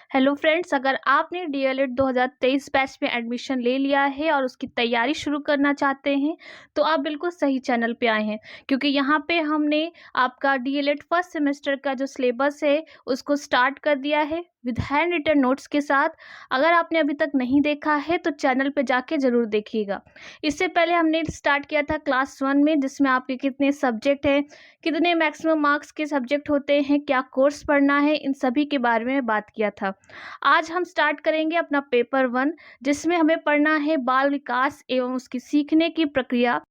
Hello friends, अगर आपने DElEd 2023 batch में एडमिशन ले लिया है और उसकी तैयारी शुरू करना चाहते हैं तो आप बिल्कुल सही चैनल पे आए हैं। क्योंकि यहाँ पे हमने आपका डीएलएड फर्स्ट सेमेस्टर का जो सिलेबस है उसको स्टार्ट कर दिया है विद हैंड रिटन नोट्स के साथ। अगर आपने अभी तक नहीं देखा है तो चैनल पे जाके ज़रूर देखिएगा। इससे पहले हमने स्टार्ट किया था क्लास 1 में, जिसमें आपके कितने सब्जेक्ट हैं, कितने मैक्सिमम मार्क्स के सब्जेक्ट होते हैं, क्या कोर्स पढ़ना है, इन सभी के बारे में बात किया था। आज हम स्टार्ट करेंगे अपना पेपर 1, जिसमें हमें पढ़ना है बाल विकास एवं उसकी सीखने की प्रक्रिया,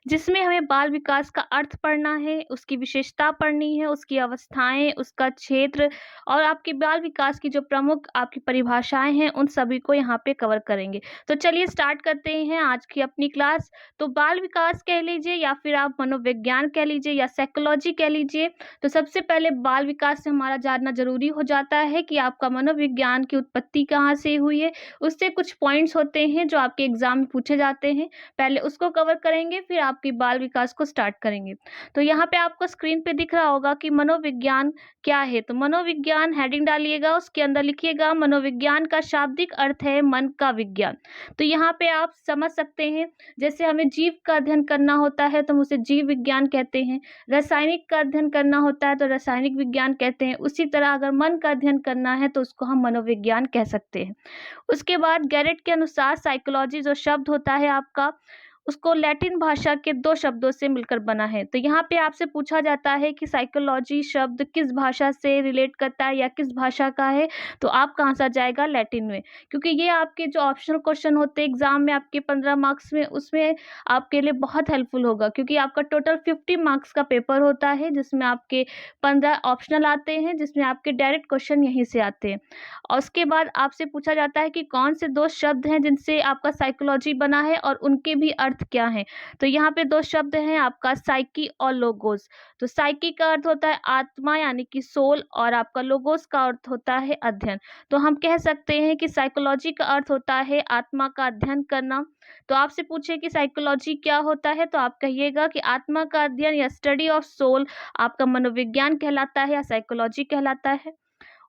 जिसमें हमें बाल विकास का अर्थ पढ़ना है, उसकी विशेषता पढ़नी है, उसकी अवस्थाएं, उसका क्षेत्र और आपके बाल विकास की जो प्रमुख आपकी परिभाषाएं हैं उन सभी को यहाँ पे कवर करेंगे। तो चलिए स्टार्ट करते हैं आज की अपनी क्लास। तो बाल विकास कह लीजिए या फिर आप मनोविज्ञान कह लीजिए या साइकोलॉजी कह लीजिए, तो सबसे पहले बाल विकास से हमारा जानना जरूरी हो जाता है कि आपका मनोविज्ञान की उत्पत्ति कहाँ से हुई है। उससे कुछ पॉइंट्स होते हैं जो आपके एग्जाम में पूछे जाते हैं, पहले उसको कवर करेंगे फिर आपकी बाल विकास को स्टार्ट करेंगे। तो यहाँ पे आपको स्क्रीन पे दिख रहा होगा कि मनोविज्ञान क्या है। तो मनोविज्ञान हेडिंग डालिएगा, उसके अंदर लिखिएगा मनोविज्ञान का शाब्दिक अर्थ है मन का विज्ञान। तो यहाँ पे आप समझ सकते हैं, जैसे हमें जीव का अध्ययन करना होता है तो हम उसे जीव विज्ञान कहते हैं, रासायनिक का अध्ययन करना होता है तो रासायनिक विज्ञान कहते हैं, उसी तरह अगर मन का अध्ययन करना है तो उसको हम मनोविज्ञान कह सकते हैं। उसके बाद गैरेट के अनुसार साइकोलॉजी जो शब्द होता है आपका, उसको लैटिन भाषा के 2 शब्दों से मिलकर बना है। तो यहाँ पे आपसे पूछा जाता है कि साइकोलॉजी शब्द किस भाषा से रिलेट करता है या किस भाषा का है, तो आप कहाँ से आ जाएगा लैटिन में। क्योंकि ये आपके जो ऑप्शनल क्वेश्चन होते हैं एग्जाम में आपके 15 मार्क्स में, उसमें आपके लिए बहुत हेल्पफुल होगा। क्योंकि आपका टोटल 50 मार्क्स का पेपर होता है, जिसमें आपके 15 ऑप्शनल आते हैं, जिसमें आपके डायरेक्ट क्वेश्चन यहीं से आते हैं। और उसके बाद आपसे पूछा जाता है कि कौन से 2 शब्द हैं जिनसे आपका साइकोलॉजी बना है और उनके भी अर्थ क्या हैं। तो यहाँ पे 2 शब्द हैं आपका साइकी और लोगोस। तो साइकी का अर्थ होता है आत्मा यानी कि सोल, और आपका लोगोस का अर्थ होता है अध्ययन। तो हम कह सकते हैं कि साइकोलॉजी का अर्थ होता है आत्मा का अध्ययन करना। तो आपसे पूछे कि साइकोलॉजी क्या होता है, तो आप कहिएगा कि आत्मा का अध्ययन या स्टडी ऑफ सोल आपका मनोविज्ञान कहलाता है या साइकोलॉजी कहलाता है।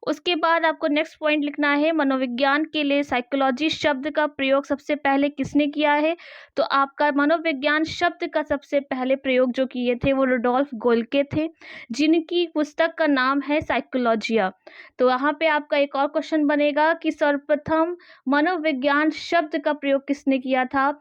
उसके बाद आपको नेक्स्ट पॉइंट लिखना है मनोविज्ञान के लिए साइकोलॉजी शब्द का प्रयोग सबसे पहले किसने किया है। तो आपका मनोविज्ञान शब्द का सबसे पहले प्रयोग जो किए थे वो रुडोल्फ गोल्के थे, जिनकी पुस्तक का नाम है साइकोलॉजिया। तो यहाँ पे आपका एक और क्वेश्चन बनेगा कि सर्वप्रथम मनोविज्ञान शब्द का प्रयोग किसने किया था,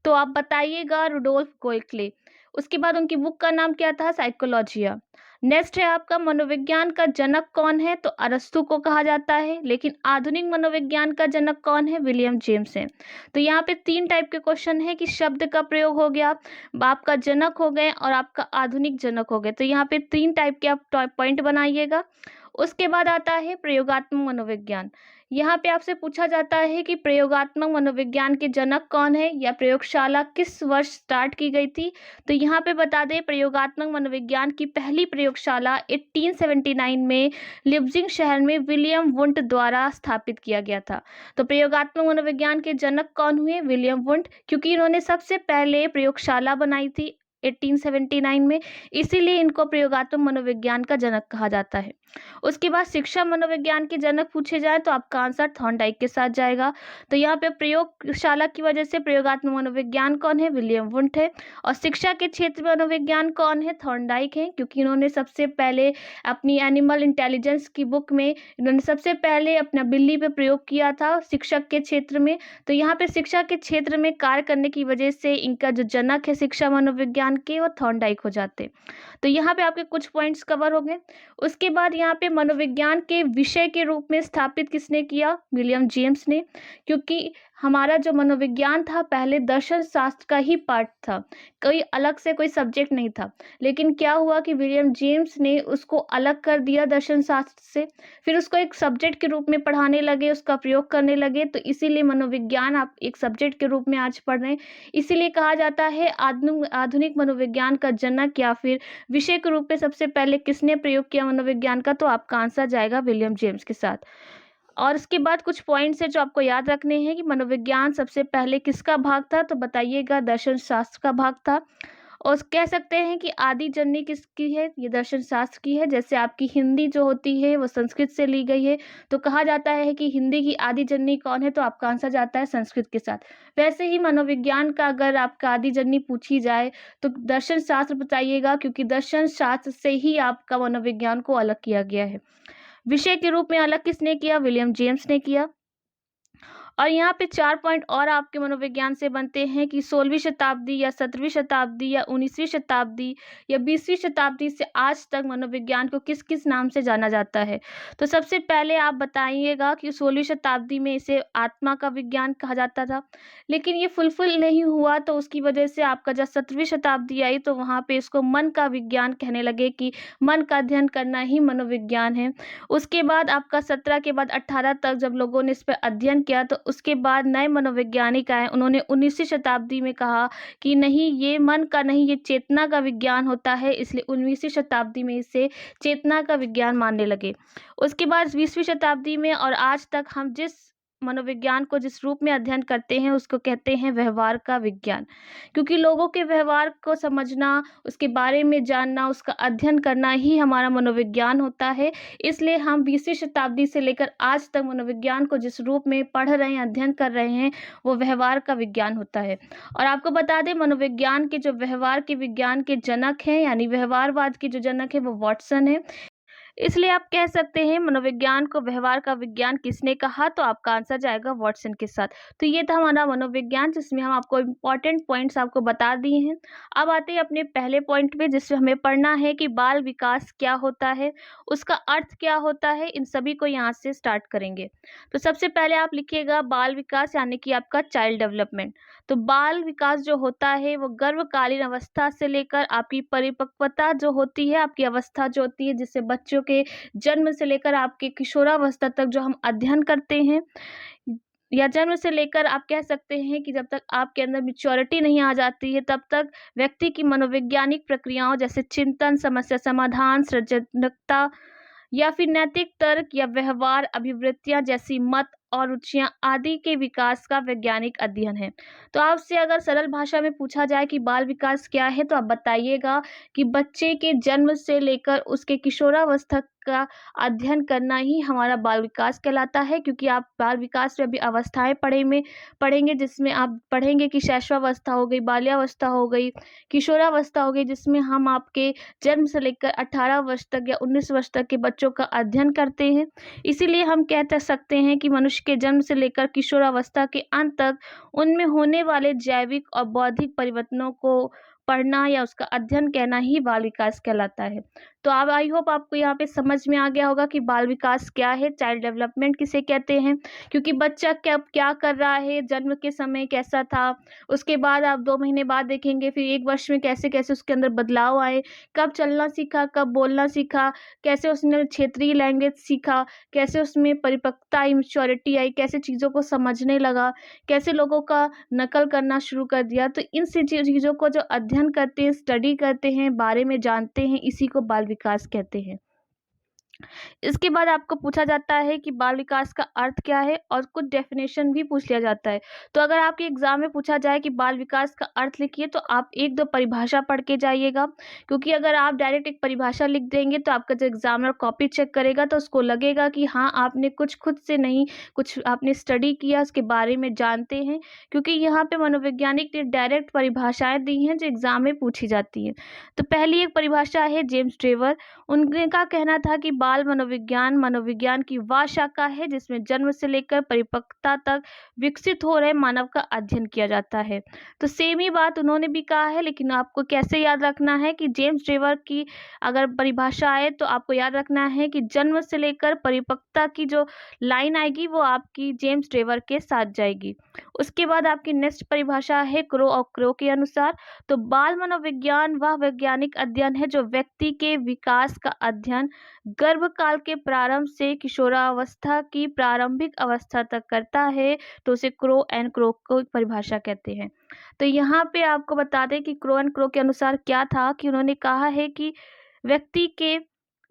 तो आप बताइएगा रुडोल्फ गोल्के। उसके बाद उनकी बुक का नाम क्या था, साइकोलॉजिया। नेक्स्ट है आपका मनोविज्ञान का जनक कौन है, तो अरस्तु को कहा जाता है, लेकिन आधुनिक मनोविज्ञान का जनक कौन है, विलियम जेम्स है। तो यहाँ पे 3 टाइप के क्वेश्चन है कि शब्द का प्रयोग हो गया, आपका जनक हो गए और आपका आधुनिक जनक हो गए। तो यहाँ पे 3 टाइप के आप पॉइंट बनाइएगा। उसके बाद आता है प्रयोगात्मक मनोविज्ञान। यहाँ पे आपसे पूछा जाता है कि प्रयोगात्मक मनोविज्ञान के जनक कौन है या प्रयोगशाला किस वर्ष स्टार्ट की गई थी। तो यहाँ पे बता दें प्रयोगात्मक मनोविज्ञान की पहली प्रयोगशाला 1879 में लिप्जिंग शहर में विलियम वुंट द्वारा स्थापित किया गया था। तो प्रयोगात्मक मनोविज्ञान के जनक कौन हुए, विलियम वुंट, क्योंकि इन्होंने सबसे पहले प्रयोगशाला बनाई थी 1879 में, इसीलिए इनको प्रयोगात्मक मनोविज्ञान का जनक कहा जाता है। उसके बाद शिक्षा मनोविज्ञान के जनक पूछे जाए तो आपका आंसर थॉर्नडाइक के साथ जाएगा। तो यहाँ पे प्रयोगशाला की वजह से प्रयोगात्मक मनोविज्ञान कौन है, विलियम वुंट है, और शिक्षा के क्षेत्र में मनोविज्ञान कौन है, थॉर्नडाइक है, क्योंकि इन्होंने सबसे पहले अपनी एनिमल इंटेलिजेंस की बुक में इन्होंने सबसे पहले अपना बिल्ली पे प्रयोग किया था शिक्षक के क्षेत्र में। तो यहाँ पे शिक्षा के क्षेत्र में कार्य करने की वजह से इनका जो जनक है शिक्षा मनोविज्ञान के, वो थॉर्नडाइक हो जाते। तो यहाँ पे आपके कुछ पॉइंट्स कवर हो गए। उसके बाद यहाँ पे मनोविज्ञान के विषय के रूप में स्थापित किसने किया, विलियम जेम्स ने, क्योंकि हमारा जो मनोविज्ञान था पहले दर्शन शास्त्र का ही पार्ट था, कोई अलग से कोई सब्जेक्ट नहीं था। लेकिन क्या हुआ कि विलियम जेम्स ने उसको अलग कर दिया दर्शन शास्त्र से, फिर उसको एक सब्जेक्ट के रूप में पढ़ाने लगे, उसका प्रयोग करने लगे। तो इसीलिए मनोविज्ञान आप एक सब्जेक्ट के रूप में आज पढ़ रहे हैं। इसीलिए कहा जाता है आधुनिक मनोविज्ञान का जनक या फिर विषय के रूप में सबसे पहले किसने प्रयोग किया मनोविज्ञान का, तो आपका आंसर जाएगा विलियम जेम्स के साथ। और इसके बाद कुछ पॉइंट्स है जो आपको याद रखने हैं कि मनोविज्ञान सबसे पहले किसका भाग था, तो बताइएगा दर्शन शास्त्र का भाग था। और कह सकते हैं कि आदि जननी किसकी है, ये दर्शन शास्त्र की है। जैसे आपकी हिंदी जो होती है वो संस्कृत से ली गई है, तो कहा जाता है कि हिंदी की आदि जननी कौन है, तो आपका आंसर जाता है संस्कृत के साथ। वैसे ही मनोविज्ञान का अगर आपका आदि जननी पूछी जाए तो दर्शन शास्त्र बताइएगा, क्योंकि दर्शन शास्त्र से ही आपका मनोविज्ञान को अलग किया गया है। विषय के रूप में अलग किसने किया, विलियम जेम्स ने किया। और यहाँ पे 4 पॉइंट और आपके मनोविज्ञान से बनते हैं कि 16वीं शताब्दी या 17वीं शताब्दी या 19वीं शताब्दी या 20वीं शताब्दी से आज तक मनोविज्ञान को किस किस नाम से जाना जाता है। तो सबसे पहले आप बताइएगा कि 16वीं शताब्दी में इसे आत्मा का विज्ञान कहा जाता था, लेकिन ये फुलफिल नहीं हुआ, तो उसकी वजह से आपका जब 17वीं शताब्दी आई तो वहाँ पे इसको मन का विज्ञान कहने लगे कि मन का अध्ययन करना ही मनोविज्ञान है। उसके बाद आपका 17 के बाद 18 तक जब लोगों ने इस पर अध्ययन किया, तो उसके बाद नए मनोवैज्ञानिक आए, उन्होंने 19वीं शताब्दी में कहा कि नहीं, ये मन का नहीं, ये चेतना का विज्ञान होता है, इसलिए 19वीं शताब्दी में इसे चेतना का विज्ञान मानने लगे। उसके बाद 20वीं शताब्दी में और आज तक हम जिस मनोविज्ञान को जिस रूप में अध्ययन करते हैं उसको कहते हैं व्यवहार का विज्ञान, क्योंकि लोगों के व्यवहार को समझना, उसके बारे में जानना, उसका अध्ययन करना ही हमारा मनोविज्ञान होता है। इसलिए हम 20वीं शताब्दी से लेकर आज तक मनोविज्ञान को जिस रूप में पढ़ रहे हैं, अध्ययन कर रहे हैं, वो व्यवहार का विज्ञान होता है। और आपको बता दें, मनोविज्ञान के जो व्यवहार के विज्ञान के जनक हैं, यानी व्यवहारवाद के जो जनक है वो वॉटसन है। इसलिए आप कह सकते हैं मनोविज्ञान को व्यवहार का विज्ञान किसने कहा, तो आपका आंसर जाएगा वॉटसन के साथ। तो ये था हमारा मनोविज्ञान, जिसमें हम आपको इम्पॉर्टेंट पॉइंट्स आपको बता दिए हैं। अब आते हैं अपने पहले पॉइंट पे, जिसमें हमें पढ़ना है कि बाल विकास क्या होता है, उसका अर्थ क्या होता है। इन सभी को यहाँ से स्टार्ट करेंगे। तो सबसे पहले आप लिखिएगा बाल विकास, यानी कि आपका चाइल्ड डेवलपमेंट। तो बाल विकास जो होता है वो गर्भकालीन अवस्था से लेकर आपकी परिपक्वता जो होती है, आपकी अवस्था जो होती है, जिससे बच्चों के जन्म से लेकर आपके किशोरावस्था तक जो हम अध्ययन करते हैं, या जन्म से लेकर आप कह सकते हैं कि जब तक आपके अंदर मैच्योरिटी नहीं आ जाती है, तब तक व्यक्ति की मनोवैज्ञानिक प्रक्रियाओं जैसे चिंतन, समस्या समाधान, सृजनत्मकता या फिर नैतिक तर्क या व्यवहार अभिवृत्तियां जैसी मत और रुचियां आदि के विकास का वैज्ञानिक अध्ययन है। तो आपसे अगर सरल भाषा में पूछा जाए कि बाल विकास क्या है, तो आप बताइएगा कि बच्चे के जन्म से लेकर उसके किशोरावस्था का अध्ययन करना ही हमारा बाल विकास कहलाता है। क्योंकि आप बाल विकास में अभी अवस्थाएं पढ़ेंगे, जिसमें आप पढ़ेंगे कि शैशवावस्था हो गई, बाल्यावस्था हो गई, किशोरावस्था हो गई, जिसमें हम आपके जन्म से लेकर 18 वर्ष तक या 19 वर्ष तक के बच्चों का अध्ययन करते हैं। इसीलिए हम कह सकते हैं कि मनुष्य के जन्म से लेकर किशोरावस्था के अंत तक उनमें होने वाले जैविक और बौद्धिक परिवर्तनों को पढ़ना या उसका अध्ययन कहना ही बाल विकास कहलाता है। तो अब आई होप आपको यहाँ पे समझ में आ गया होगा कि बाल विकास क्या है, चाइल्ड डेवलपमेंट किसे कहते हैं। क्योंकि बच्चा क्या कर रहा है, जन्म के समय कैसा था, उसके बाद आप 2 महीने बाद देखेंगे, फिर 1 वर्ष में कैसे कैसे उसके अंदर बदलाव आए, कब चलना सीखा, कब बोलना सीखा, कैसे उसने क्षेत्रीय लैंग्वेज सीखा, कैसे उसमें परिपक्वता आई, मैच्योरिटी आई, कैसे चीज़ों को समझने लगा, कैसे लोगों का नकल करना शुरू कर दिया। तो इन चीज़ों को जो अध्ययन करते हैं, स्टडी करते हैं, बारे में जानते हैं, इसी को बाल विकास कहते हैं। इसके बाद आपको पूछा जाता है कि बाल विकास का अर्थ क्या है, और कुछ डेफिनेशन भी पूछ लिया जाता है। तो अगर आपके एग्जाम में पूछा जाए कि बाल विकास का अर्थ लिखिए, तो आप 1-2 परिभाषा पढ़ के जाइएगा। क्योंकि अगर आप डायरेक्ट एक परिभाषा लिख देंगे तो आपका जो एग्जामिनर कॉपी चेक करेगा तो उसको लगेगा कि हाँ, आपने कुछ खुद से नहीं, कुछ आपने स्टडी किया, उसके बारे में जानते हैं। क्योंकि यहाँ पे मनोवैज्ञानिक ने डायरेक्ट परिभाषाएं दी हैं जो एग्जाम में पूछी जाती हैं। तो पहली एक परिभाषा है जेम्स ड्रेवर। उनका कहना था कि बाल मनोविज्ञान की वह शाखा है जिसमें जन्म से लेकर परिपक्वता तक विकसित हो रहे मानव का अध्ययन किया जाता है। तो सेम ही बात उन्होंने भी कहा है, लेकिन आपको कैसे याद रखना है कि जेम्स ड्रेवर की अगर परिभाषा आए तो आपको याद रखना है कि जन्म से लेकर परिपक्वता की जो लाइन आएगी वो आपकी जेम्स ड्रेवर के साथ जाएगी। उसके बाद आपकी नेक्स्ट परिभाषा है क्रो और क्रो के अनुसार। तो बाल मनोविज्ञान वह वैज्ञानिक अध्ययन है जो व्यक्ति के विकास का अध्ययन गर्भकाल के प्रारंभ से किशोरावस्था की प्रारंभिक अवस्था तक करता है। तो उसे क्रो एंड क्रो को परिभाषा कहते हैं। तो यहाँ पे आपको बता दें कि क्रो एंड क्रो के अनुसार क्या था कि उन्होंने कहा है कि व्यक्ति के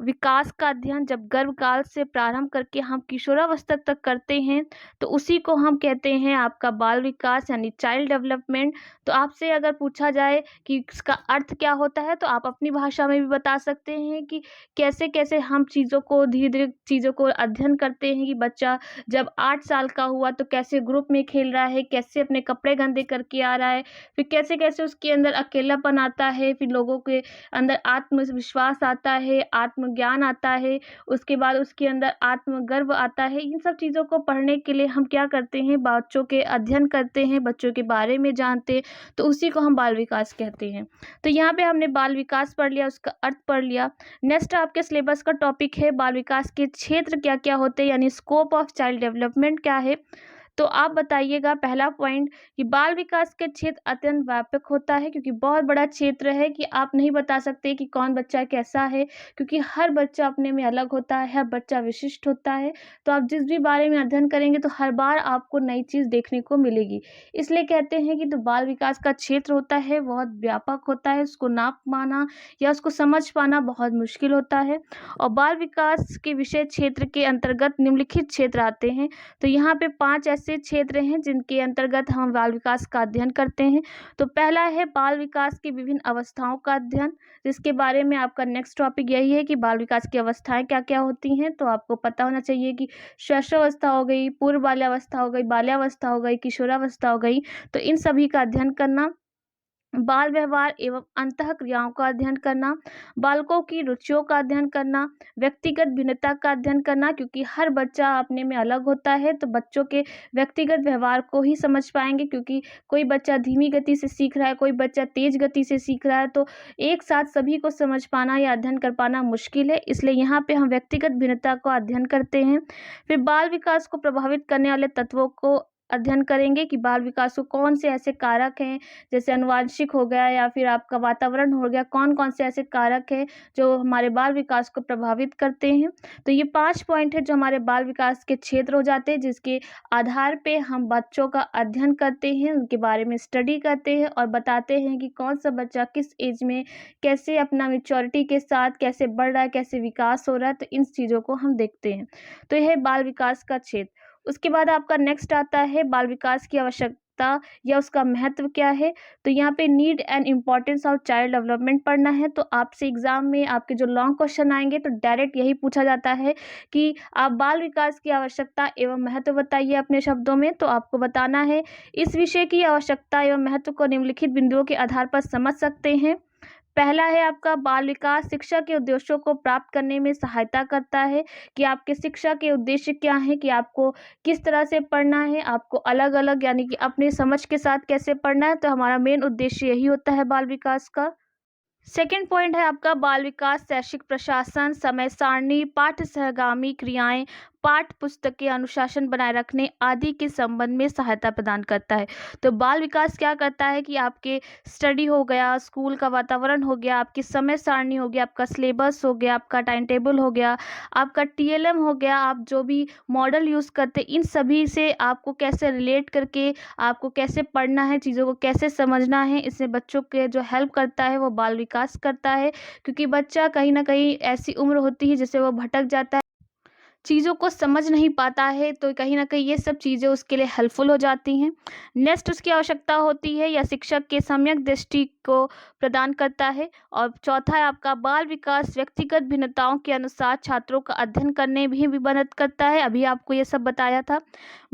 विकास का अध्ययन जब गर्भकाल से प्रारंभ करके हम किशोरावस्था तक करते हैं, तो उसी को हम कहते हैं आपका बाल विकास यानी चाइल्ड डेवलपमेंट। तो आपसे अगर पूछा जाए कि इसका अर्थ क्या होता है, तो आप अपनी भाषा में भी बता सकते हैं कि कैसे-कैसे हम चीज़ों को धीरे-धीरे चीज़ों को अध्ययन करते हैं कि बच्चा जब 8 साल का हुआ तो कैसे ग्रुप में खेल रहा है, कैसे अपने कपड़े गंदे करके आ रहा है, फिर कैसे-कैसे उसके अंदर अकेलापन आता है, फिर लोगों के अंदर आत्मविश्वास आता है, आत्मज्ञान आता है, उसके बाद उसके अंदर आत्मगर्व आता है। इन सब चीज़ों को पढ़ने के लिए हम क्या करते हैं, बच्चों के अध्ययन करते हैं, बच्चों के बारे में जानते हैं, तो उसी को हम बाल विकास कहते हैं। तो यहाँ पे हमने बाल विकास पढ़ लिया, उसका अर्थ पढ़ लिया। नेक्स्ट आपके सिलेबस का टॉपिक है बाल विकास के क्षेत्र क्या-क्या होते हैं, यानी स्कोप ऑफ चाइल्ड डेवलपमेंट क्या है। तो आप बताइएगा पहला पॉइंट कि बाल विकास के क्षेत्र अत्यंत व्यापक होता है, क्योंकि बहुत बड़ा क्षेत्र है कि आप नहीं बता सकते कि कौन बच्चा कैसा है, क्योंकि हर बच्चा अपने में अलग होता है, हर बच्चा विशिष्ट होता है। तो आप जिस भी बारे में अध्ययन करेंगे तो हर बार आपको नई चीज़ देखने को मिलेगी। इसलिए कहते हैं कि जो बाल विकास का क्षेत्र होता है बहुत व्यापक होता है, उसको नाप पाना या उसको समझ पाना बहुत मुश्किल होता है। और बाल विकास के विषय क्षेत्र के अंतर्गत निम्नलिखित क्षेत्र आते हैं। तो यहाँ पे 5 ऐसे क्षेत्र हैं जिनके अंतर्गत हम बाल विकास का अध्ययन करते हैं। तो पहला है बाल विकास की विभिन्न अवस्थाओं का अध्ययन, जिसके बारे में आपका नेक्स्ट टॉपिक यही है कि बाल विकास की अवस्थाएं क्या-क्या होती हैं। तो आपको पता होना चाहिए कि शैशवावस्था हो गई, पूर्व बाल्यावस्था हो गई, बाल्यावस्था हो गई, किशोरावस्था हो गई। तो इन सभी का अध्ययन करना, बाल व्यवहार एवं अंतः क्रियाओं का अध्ययन करना, बालकों की रुचियों का अध्ययन करना, व्यक्तिगत भिन्नता का अध्ययन करना, क्योंकि हर बच्चा अपने में अलग होता है, तो बच्चों के व्यक्तिगत व्यवहार को ही समझ पाएंगे, क्योंकि कोई बच्चा धीमी गति से सीख रहा है, कोई बच्चा तेज गति से सीख रहा है, तो एक साथ सभी को समझ पाना या अध्ययन कर पाना मुश्किल है। इसलिए यहाँ पे हम व्यक्तिगत भिन्नता का अध्ययन करते हैं। फिर बाल विकास को प्रभावित करने वाले तत्वों को अध्ययन करेंगे कि बाल विकास को कौन से ऐसे कारक हैं, जैसे आनुवांशिक हो गया या फिर आपका वातावरण हो गया, कौन-कौन से ऐसे कारक हैं जो हमारे बाल विकास को प्रभावित करते हैं। तो ये 5 पॉइंट है जो हमारे बाल विकास के क्षेत्र हो जाते हैं, जिसके आधार पे हम बच्चों का अध्ययन करते हैं, उनके बारे में स्टडी करते हैं और बताते हैं कि कौन-सा बच्चा किस एज में कैसे अपना मैच्योरिटी के साथ कैसे बढ़ रहा है, कैसे विकास हो रहा है, तो इन चीज़ों को हम देखते हैं। तो यह है बाल विकास का क्षेत्र। उसके बाद आपका नेक्स्ट आता है बाल विकास की आवश्यकता या उसका महत्व क्या है। तो यहाँ पे need and importance of child development पढ़ना है। तो आपसे एग्जाम में आपके जो लॉन्ग क्वेश्चन आएंगे तो डायरेक्ट यही पूछा जाता है कि आप बाल विकास की आवश्यकता एवं महत्व बताइए अपने शब्दों में। तो आपको बताना है इस विषय की आवश्यकता एवं महत्व को निम्नलिखित बिंदुओं के आधार पर समझ सकते हैं। पहला है आपका बाल विकास शिक्षा के उद्देश्यों को प्राप्त करने में सहायता करता है कि आपके शिक्षा के उद्देश्य क्या हैं, कि आपको किस तरह से पढ़ना है, आपको अलग-अलग यानी कि अपनी समझ के साथ कैसे पढ़ना है। तो हमारा मेन उद्देश्य यही होता है बाल विकास का। सेकेंड पॉइंट है आपका बाल विकास शैक्षिक प्रशासन, समय सारणी, पाठ्य सहगामी क्रियाएं, पाठ्य पुस्तक के अनुशासन बनाए रखने आदि के संबंध में सहायता प्रदान करता है। तो बाल विकास क्या करता है कि आपके स्टडी हो गया, स्कूल का वातावरण हो गया, आपकी समय सारणी हो गया, आपका सिलेबस हो गया, आपका टाइम टेबल हो गया, आपका टीएलएम हो गया, आप जो भी मॉडल यूज़ करते इन सभी से आपको कैसे रिलेट करके आपको कैसे पढ़ना है, चीज़ों को कैसे समझना है, इससे बच्चों के जो हेल्प करता है वो बाल विकास करता है। क्योंकि बच्चा कहीं ना कहीं ऐसी उम्र होती है जिससे वो भटक जाता है, चीज़ों को समझ नहीं पाता है, तो कहीं न कहीं ये सब चीज़ें उसके लिए हेल्पफुल हो जाती हैं। नेक्स्ट उसकी आवश्यकता होती है या शिक्षक के सम्यक दृष्टि को प्रदान करता है। और चौथा है आपका बाल विकास व्यक्तिगत भिन्नताओं के अनुसार छात्रों का अध्ययन करने भी मदद करता है। अभी आपको ये सब बताया था।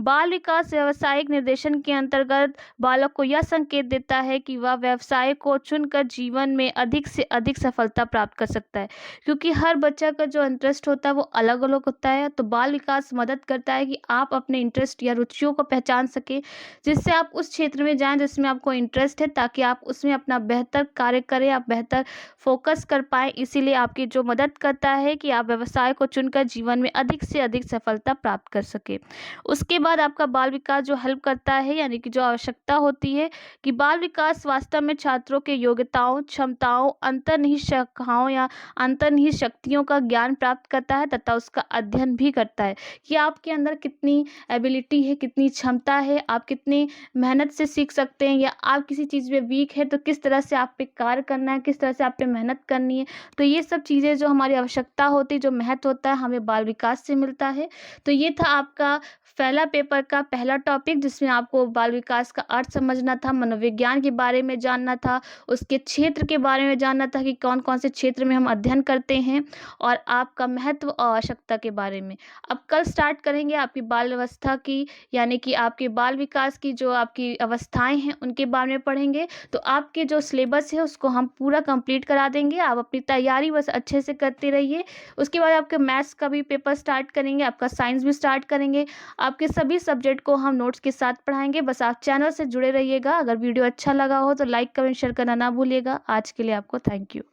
बाल विकास व्यावसायिक निर्देशन के अंतर्गत बालक को यह संकेत देता है कि वह व्यवसाय को चुनकर जीवन में अधिक से अधिक सफलता प्राप्त कर सकता है, क्योंकि हर बच्चा का जो इंटरेस्ट होता है वो अलग-अलग होता है। तो बाल विकास मदद करता है कि आप अपने इंटरेस्ट या रुचियों को पहचान सकें, जिससे आप उस क्षेत्र में जाएं जिसमें आपको इंटरेस्ट है, ताकि आप उसमें अपना बेहतर कार्य करें, आप बेहतर फोकस कर पाएँ। इसीलिए आपकी जो मदद करता है कि आप व्यवसाय को चुनकर जीवन में अधिक से अधिक सफलता प्राप्त कर सकें। उसके बाद आपका बाल विकास जो हेल्प करता है, यानी कि जो आवश्यकता होती है कि बाल विकास वास्तव में छात्रों के योग्यताओं, क्षमताओं, अंतर्निहित शाखाओं या अंतर्निहित शक्तियों का ज्ञान प्राप्त करता है तथा उसका अध्ययन डिपेंड भी करता है कि आपके अंदर कितनी एबिलिटी है, कितनी क्षमता है, आप कितनी मेहनत से सीख सकते हैं, या आप किसी चीज़ में वीक है तो किस तरह से आप पे कार्य करना है, किस तरह से आप पे मेहनत करनी है। तो ये सब चीज़ें जो हमारी आवश्यकता होती है, जो महत्व होता है, हमें बाल विकास से मिलता है। तो ये था आपका पहला पेपर का पहला टॉपिक, जिसमें आपको बाल विकास का अर्थ समझना था, मनोविज्ञान के बारे में जानना था, उसके क्षेत्र के बारे में जानना था कि कौन-कौन से क्षेत्र में हम अध्ययन करते हैं, और आपका महत्व और आवश्यकता के बारे में। अब कल स्टार्ट करेंगे आपकी बाल अवस्था की, यानी कि आपके बाल विकास की जो आपकी अवस्थाएँ हैं, उनके बारे में पढ़ेंगे। तो आपके जो सिलेबस है उसको हम पूरा कंप्लीट करा देंगे। आप अपनी तैयारी बस अच्छे से करते रहिए। उसके बाद आपके मैथ्स का भी पेपर स्टार्ट करेंगे, आपका साइंस भी स्टार्ट करेंगे। आपके सभी सब्जेक्ट को हम नोट्स के साथ पढ़ाएँगे। बस आप चैनल से जुड़े रहिएगा। अगर वीडियो अच्छा लगा हो तो लाइक, कमेंट, शेयर करना ना भूलिएगा। आज के लिए आपको थैंक यू।